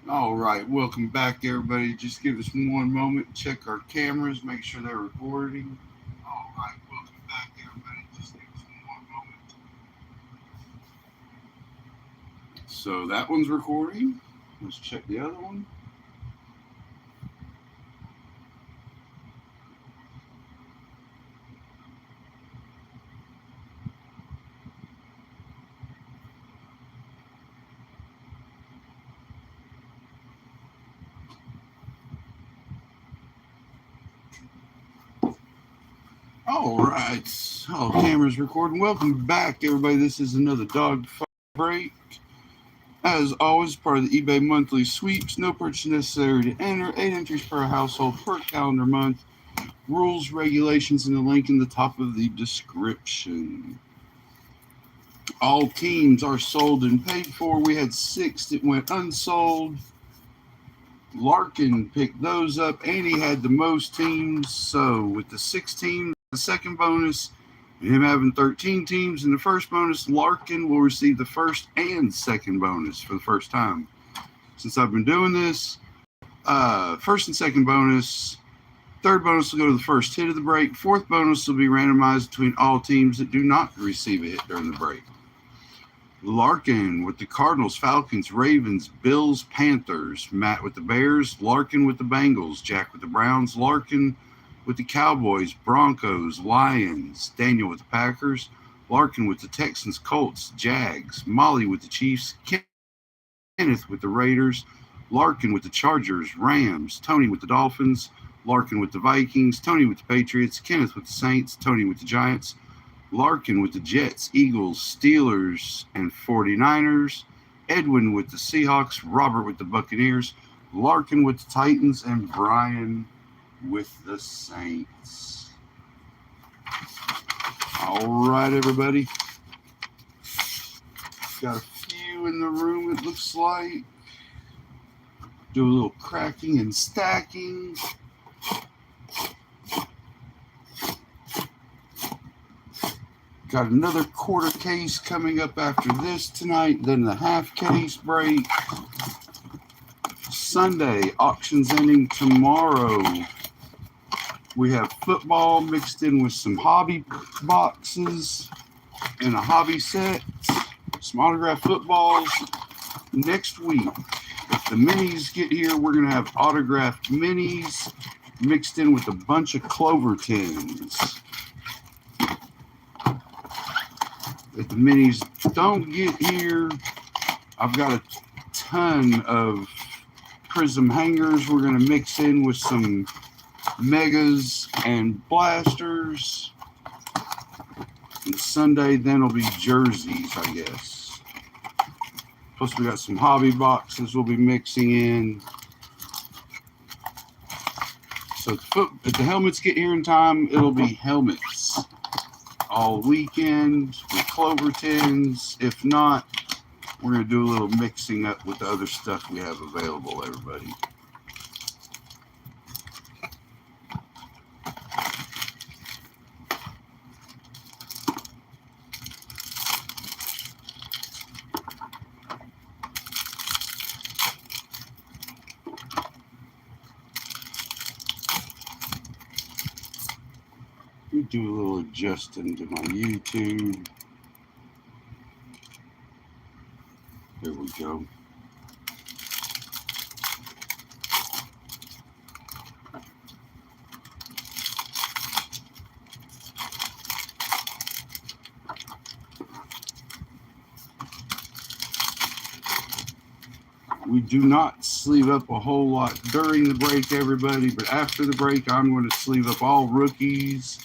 All right, welcome back, everybody. Just give us one moment, check our cameras, make sure they're recording. All right, welcome back, everybody. Just give us one moment. So that one's recording. Let's check the other one. All right, all cameras recording. Welcome back, everybody. This is another dog fight break. As always, part of the eBay monthly sweeps. No purchase necessary to enter. 8 entries per household per calendar month. Rules, regulations, and the link in the top of the description. All teams are sold and paid for. We had 6 that went unsold. Larkin picked those up, and he had the most teams. So with the 6 teams, the second bonus, and him having 13 teams in the first bonus, Larkin will receive the first and second bonus for the first time since I've been doing this. First and second bonus. Third bonus will go to the first hit of the break. Fourth bonus will be randomized between all teams that do not receive a hit during the break. Larkin with the Cardinals, Falcons, Ravens, Bills, Panthers. Matt with the Bears, Larkin with the Bengals, Jack with the Browns, Larkin with the Cowboys, Broncos, Lions, Daniel with the Packers, Larkin with the Texans, Colts, Jags, Molly with the Chiefs, Kenneth with the Raiders, Larkin with the Chargers, Rams, Tony with the Dolphins, Larkin with the Vikings, Tony with the Patriots, Kenneth with the Saints, Tony with the Giants, Larkin with the Jets, Eagles, Steelers, and 49ers. Edwin with the Seahawks, Robert with the Buccaneers, Larkin with the Titans, and Brian with the Saints. All right, everybody. Got a few in the room, it looks like. Do a little cracking and stacking. Got another quarter case coming up after this tonight, then the half case break. Sunday, auctions ending tomorrow. We have football mixed in with some hobby boxes and a hobby set, some autographed footballs. Next week, if the minis get here, we're going to have autographed minis mixed in with a bunch of Clover tins. If the minis don't get here, I've got a ton of Prizm hangers we're going to mix in with some megas and blasters. And Sunday, then it'll be jerseys, I guess. Plus, we got some hobby boxes we'll be mixing in. So if the helmets get here in time, it'll be helmets all weekend with Clover tins. If not, we're going to do a little mixing up with the other stuff we have available, everybody. Do a little adjusting to my YouTube. There we go. We do not sleeve up a whole lot during the break, everybody, but after the break, I'm going to sleeve up all rookies,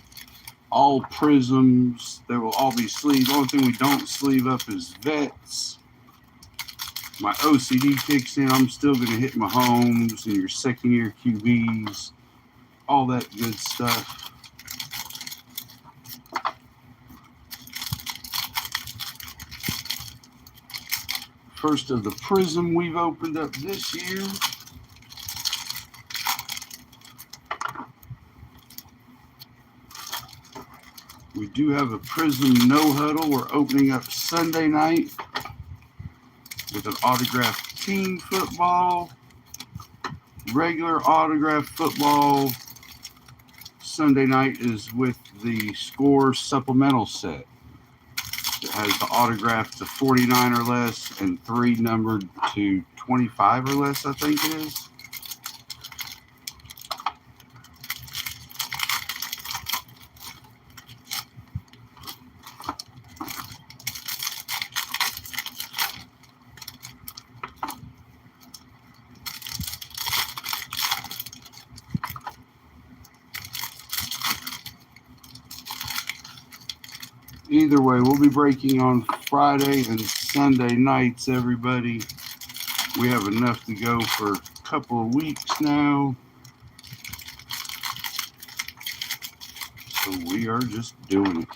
all Prizms. They will all be sleeved. The only thing we don't sleeve up is vets. My OCD kicks in. I'm still going to hit Mahomes and your second-year QBs, all that good stuff. First of the Prizm we've opened up this year. We do have a Prizm no huddle we're opening up Sunday night with an autographed team football, regular autograph football. Sunday night is with the Score supplemental set. It has the autograph to 49 or less and 3 numbered to 25 or less, I think it is. Either way, we'll be breaking on Friday and Sunday nights, everybody. We have enough to go for a couple of weeks now. So we are just doing it.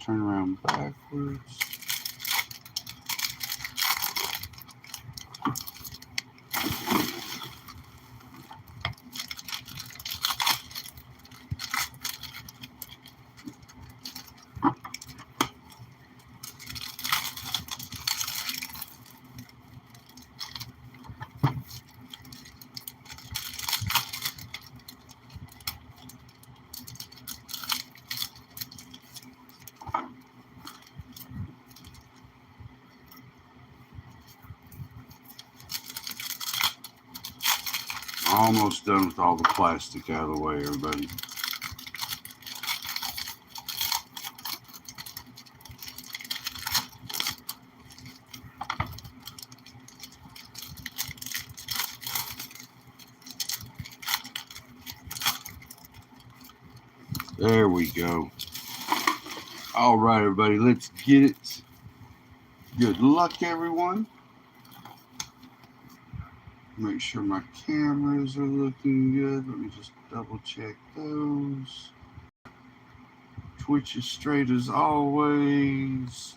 Turn around backwards. Almost done with all the plastic out of the way, everybody. There we go. All right, everybody, let's get it. Good luck, everyone. Make sure my cameras are looking good. Let me just double check those. Twitch is straight as always.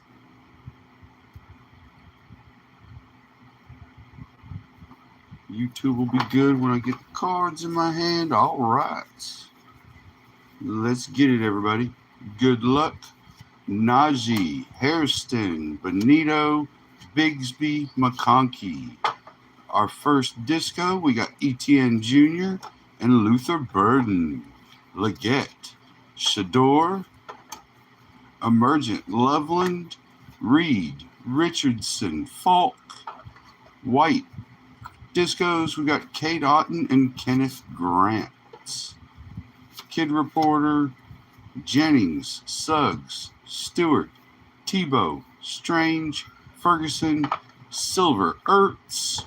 YouTube will be good when I get the cards in my hand. All right. Let's get it, everybody. Good luck. Najee, Hairston, Benito, Bigsby, McConkey. Our first disco, we got ETN Jr. and Luther Burden. Leggett, Shador, Emergent, Loveland, Reed, Richardson, Falk, White. Discos, we got Kate Otten and Kenneth Grant. Kid Reporter, Jennings, Suggs, Stewart, Tebow, Strange, Ferguson, Silver, Ertz,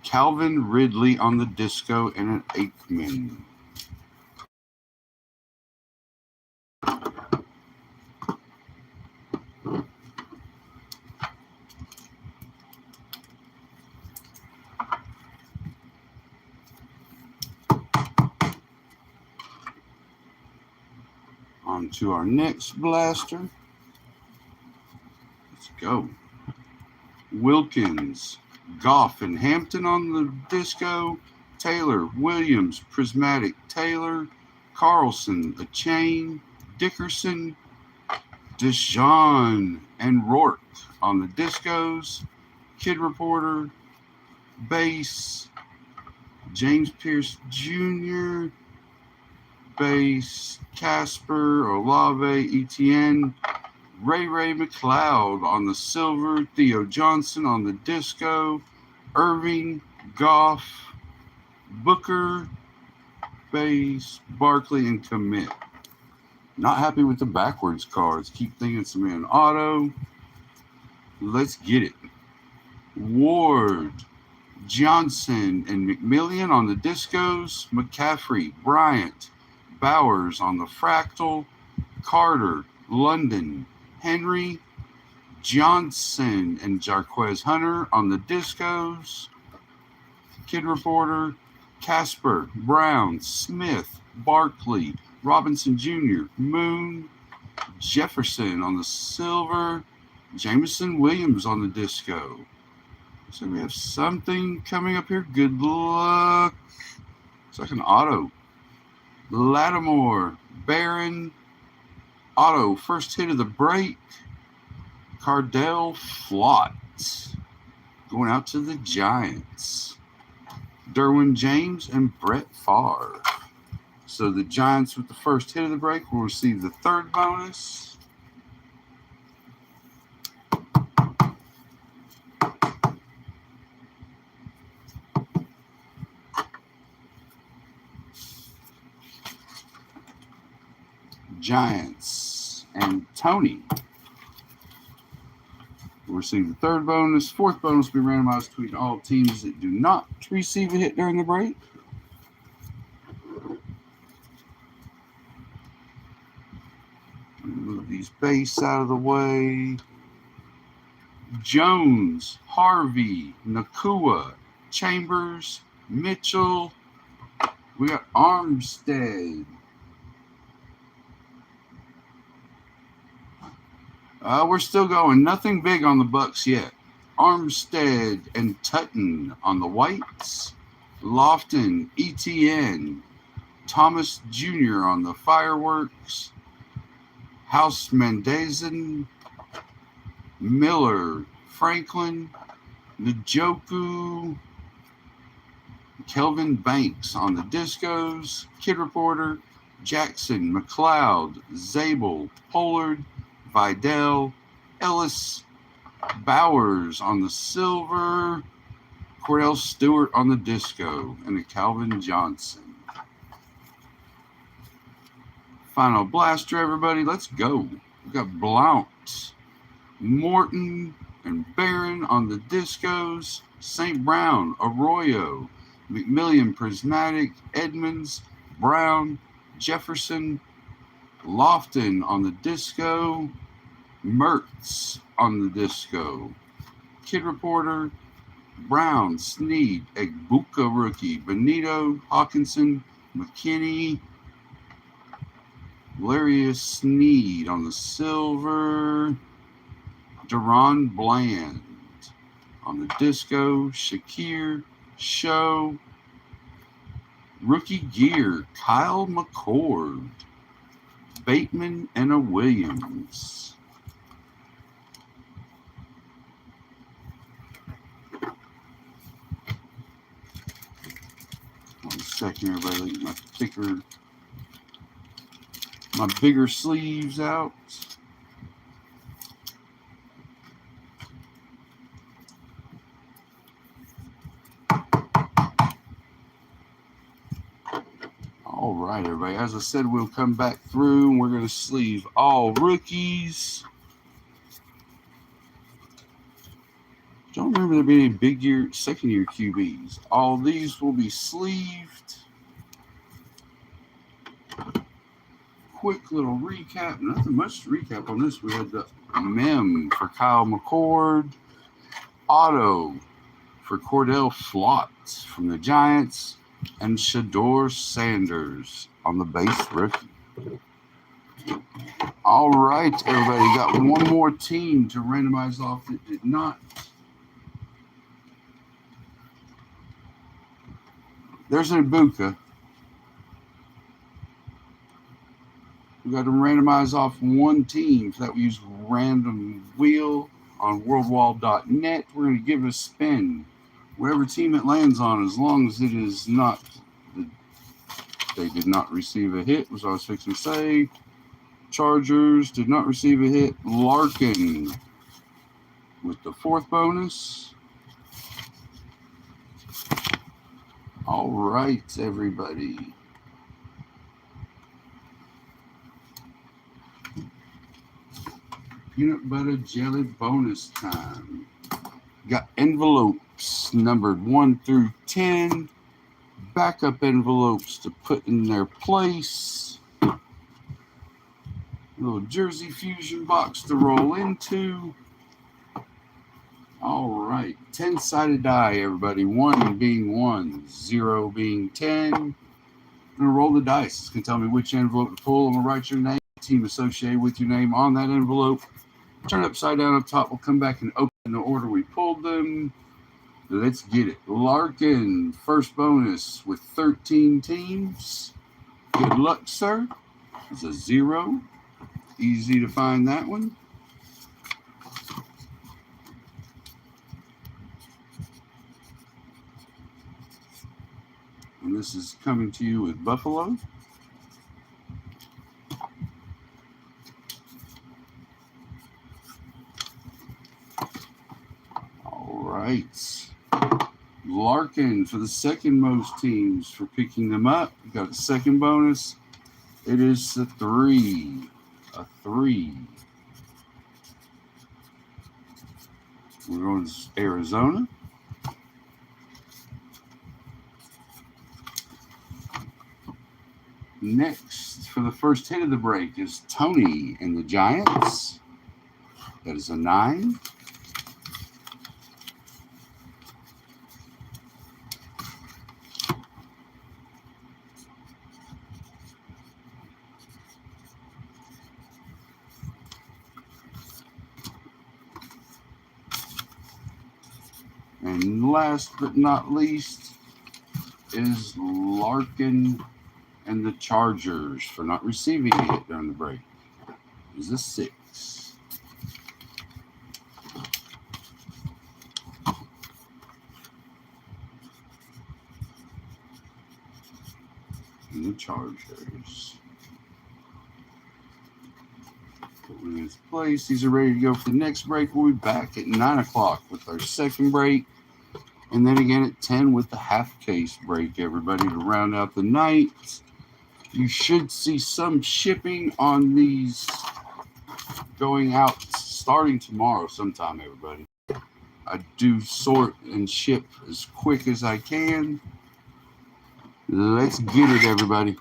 Calvin Ridley on the disco, and an Aikman. On to our next blaster. Let's go. Wilkins, Goff and Hampton on the disco. Taylor, Williams, Prismatic Taylor. Carlson, a chain. Dickerson, Deshaun, and Rourke on the discos. Kid Reporter, base. James Pierce Jr., base. Casper, Olave, ETN. Ray McLeod on the silver. Theo Johnson on the disco. Irving, Goff, Booker, base. Barkley, and commit. Not happy with the backwards cards. Keep thinking it's an auto. Let's get it. Ward, Johnson, and McMillian on the discos. McCaffrey, Bryant, Bowers on the fractal. Carter, London, Henry, Johnson, and Jarquez Hunter on the discos. Kid Reporter, Casper, Brown, Smith, Barkley, Robinson Jr., Moon, Jefferson on the silver, Jameson Williams on the disco. So we have something coming up here. Good luck. It's like an auto. Lattimore, Barron, auto, first hit of the break. Cardell, Flott. going out to the Giants. Derwin James and Brett Favre. So the Giants with the first hit of the break will receive the third bonus. Giants and Tony will receive the third bonus. Fourth bonus will be randomized between all teams that do not receive a hit during the break. Move these base out of the way. Jones, Harvey, Nakua, Chambers, Mitchell. We got Armstead. We're still going. Nothing big on the Bucks yet. Armstead and Tutton on the whites. Lofton, ETN. Thomas Jr. on the fireworks. House Mendezen. Miller, Franklin, Njoku, Kelvin Banks on the discos. Kid Reporter, Jackson, McLeod, Zabel, Pollard, Vidal, Ellis, Bowers on the silver, Cordell Stewart on the disco, and a Calvin Johnson. Final blaster, everybody. Let's go. We've got Blount, Morton, and Barron on the discos. St. Brown, Arroyo, McMillian, Prismatic, Edmonds, Brown, Jefferson, Lofton on the disco. Mertz on the disco. Kid Reporter, Brown, Sneed, Egbuka rookie, Benito, Hawkinson, McKinney, Valerius Sneed on the silver. Deron Bland on the disco. Shakir, Show, rookie gear, Kyle McCord, Bateman, and a Williams. One second, everybody. Let me my bigger sleeves out. All right, everybody. As I said, we'll come back through and we're going to sleeve all rookies. Don't remember there being any big year, second year QBs. All these will be sleeved. Quick little recap. Nothing much to recap on this. We had the Mem for Kyle McCord. Auto for Cordell Flott from the Giants. And Shador Sanders on the base rookie. All right, everybody. Got one more team to randomize off that did not. There's an Ibuka. We got to randomize off one team. So that we use random wheel on worldwall.net. We're going to give it a spin. Whatever team it lands on, as long as it is not, they did not receive a hit, was what I was fixing to say. Chargers did not receive a hit. Larkin with the fourth bonus. All right, everybody. Peanut butter jelly bonus time. Got envelopes numbered 1 through 10. Backup envelopes to put in their place. A little Jersey Fusion box to roll into. All right. 10-sided die, everybody. 1 being 1, 0 being 10. I'm going to roll the dice. It's going to tell me which envelope to pull. I'm going to write your name, team associated with your name on that envelope. Turn it upside down up top. We'll come back and open the order we pulled them. Let's get it. Larkin, first bonus with 13 teams. Good luck, sir. It's a 0. Easy to find that one. this is coming to you with Buffalo. All right. Larkin for the second most teams for picking them up. We got a second bonus. It is a 3. A 3. We're going to Arizona. Next, for the first hit of the break, is Tony and the Giants. That is a 9. And last but not least is Larkin and the Chargers for not receiving a hit during the break. It is a 6. And the Chargers. Put them in its place. These are ready to go for the next break. We'll be back at 9 o'clock with our second break. And then again at 10 with the half case break, everybody, to round out the night. You should see some shipping on these going out starting tomorrow sometime, everybody. I do sort and ship as quick as I can. Let's get it, everybody.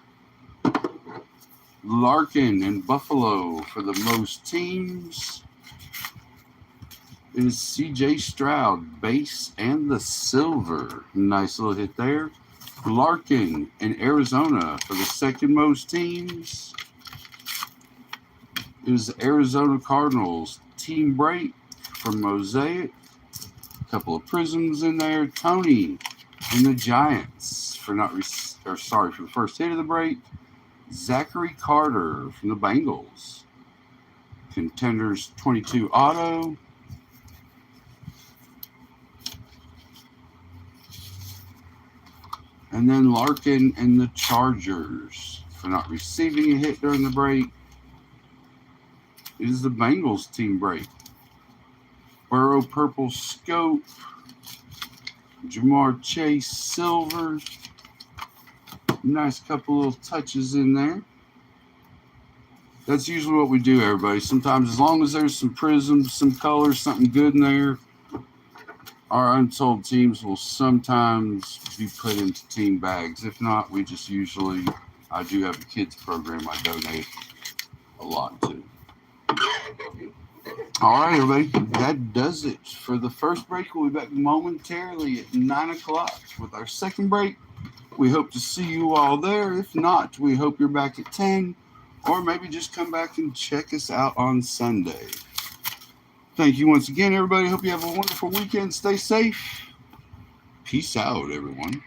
Larkin and Buffalo for the most teams. It is C.J. Stroud, base and the silver. Nice little hit there. Larkin in Arizona for the second most teams. It is the Arizona Cardinals team break from Mosaic. A couple of Prizms in there. Tony and the Giants for for the first hit of the break. Zachary Carter from the Bengals. Contenders 22 auto. And then Larkin and the Chargers for not receiving a hit during the break. It is the Bengals team break. Burrow purple scope. Jamar Chase silver. Nice couple little touches in there. That's usually what we do, everybody. Sometimes as long as there's some prisms, some colors, something good in there, our unsold teams will sometimes be put into team bags. If not, we just usually, I do have a kids program I donate a lot to. All right, everybody, that does it for the first break. We'll be back momentarily at 9 o'clock with our second break. We hope to see you all there. If not, we hope you're back at 10, or maybe just come back and check us out on Sunday. Thank you once again, everybody. Hope you have a wonderful weekend. Stay safe. Peace out, everyone.